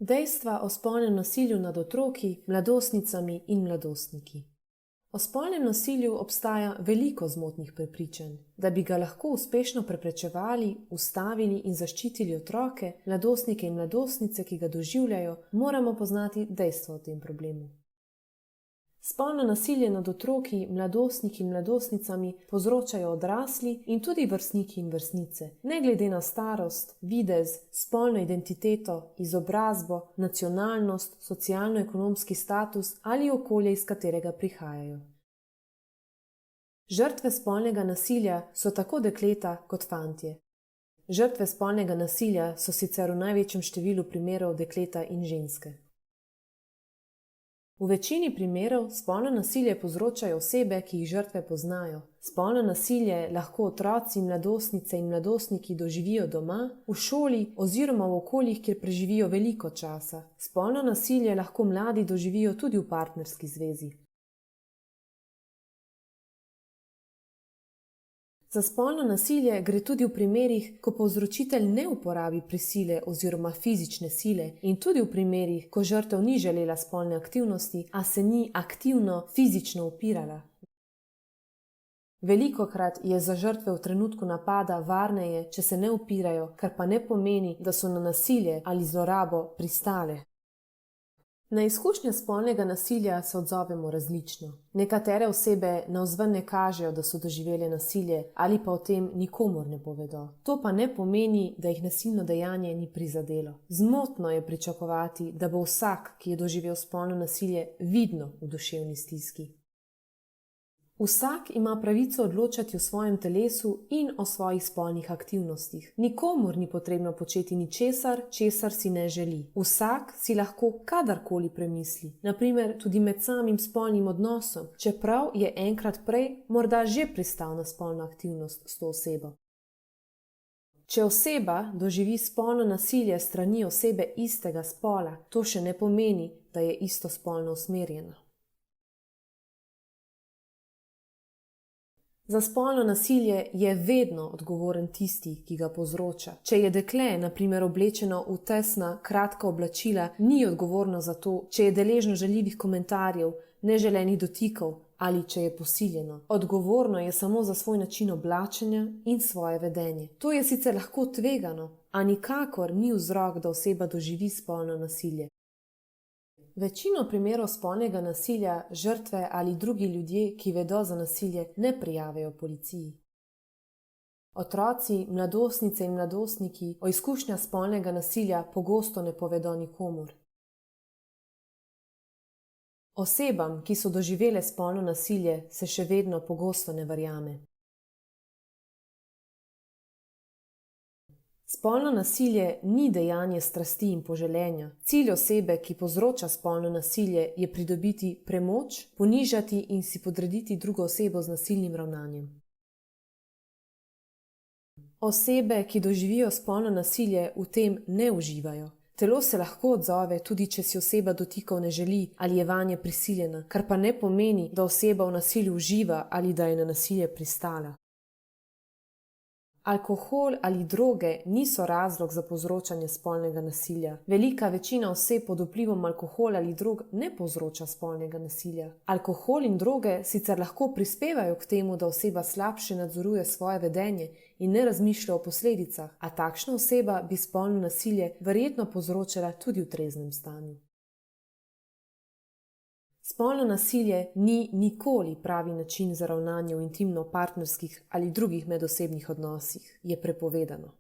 Dejstva o spolnem nasilju nad otroki, mladostnicami in mladostniki. O spolnem nasilju obstaja veliko zmotnih prepričanj. Da bi ga lahko uspešno preprečevali, ustavili in zaščitili otroke, mladostnike in mladostnice, ki ga doživljajo, moramo poznati dejstva o tem problemu. Spolno nasilje nad otroki, mladostniki in mladostnicami povzročajo odrasli in tudi vrstniki in vrstnice, ne glede na starost, videz, spolno identiteto, izobrazbo, nacionalnost, socialno-ekonomski status ali okolje, iz katerega prihajajo. Žrtve spolnega nasilja so tako dekleta kot fantje. Žrtve spolnega nasilja so sicer v največjem številu primerov dekleta in ženske. V večini primerov spolno nasilje povzročajo osebe, ki jih žrtve poznajo. Spolno nasilje lahko otroci, mladostnice in mladostniki doživijo doma, v šoli oziroma v okoljih, kjer preživijo veliko časa. Spolno nasilje lahko mladi doživijo tudi v partnerski zvezi. Za spolno nasilje gre tudi v primerih, ko povzročitelj ne uporabi prisile oziroma fizične sile in tudi v primerih, ko žrtev ni želela spolne aktivnosti, a se ni aktivno fizično upirala. Velikokrat je za žrtve v trenutku napada varneje, če se ne upirajo, kar pa ne pomeni, da so na nasilje ali zlorabo pristale. Na izkušnje spolnega nasilja se odzovemo različno. Nekatere osebe navzven ne kažejo, da so doživele nasilje ali pa o tem nikomur ne povedo. To pa ne pomeni, da jih nasilno dejanje ni prizadelo. Zmotno je pričakovati, da bo vsak, ki je doživel spolno nasilje, vidno v duševni stiski. Vsak ima pravico odločati o svojem telesu in o svojih spolnih aktivnostih. Nikomur ni potrebno početi ničesar, česar si ne želi. Vsak si lahko kadarkoli premisli, na primer tudi med samim spolnim odnosom, čeprav je enkrat prej morda že pristal na spolno aktivnost s to osebo. Če oseba doživi spolno nasilje s strani osebe istega spola, to še ne pomeni, da je istospolno usmerjena. Za spolno nasilje je vedno odgovoren tisti, ki ga povzroča. Če je dekle, na primer, oblečeno v tesna, kratka oblačila, ni odgovorno za to, če je deležno žaljivih komentarjev, neželenih dotikov ali če je posiljeno. Odgovorno je samo za svoj način oblačenja in svoje vedenje. To je sicer lahko tvegano, a nikakor ni vzrok, da oseba doživi spolno nasilje. Večino primerov spolnega nasilja žrtve ali drugi ljudje, ki vedo za nasilje, ne prijavijo policiji. Otroci, mladostnice in mladostniki o izkušnjah spolnega nasilja pogosto ne povedo nikomur. Osebam, ki so doživele spolno nasilje, se še vedno pogosto ne verjame. Spolno nasilje ni dejanje strasti in poželenja. Cilj osebe, ki povzroča spolno nasilje, je pridobiti premoč, ponižati in si podrediti drugo osebo z nasilnim ravnanjem. Osebe, ki doživijo spolno nasilje, v tem ne uživajo. Telo se lahko odzove, tudi če si oseba dotikov ne želi ali je vanje prisiljena, kar pa ne pomeni, da oseba v nasilju uživa ali da je na nasilje pristala. Alkohol ali droge niso razlog za povzročanje spolnega nasilja. Velika večina oseb pod vplivom alkohola ali drog ne povzroča spolnega nasilja. Alkohol in droge sicer lahko prispevajo k temu, da oseba slabše nadzoruje svoje vedenje in ne razmišlja o posledicah, a takšna oseba bi spolno nasilje verjetno povzročala tudi v treznem stanju. Spolno nasilje ni nikoli pravi način za ravnanje v intimno-partnerskih ali drugih medosebnih odnosih, je prepovedano.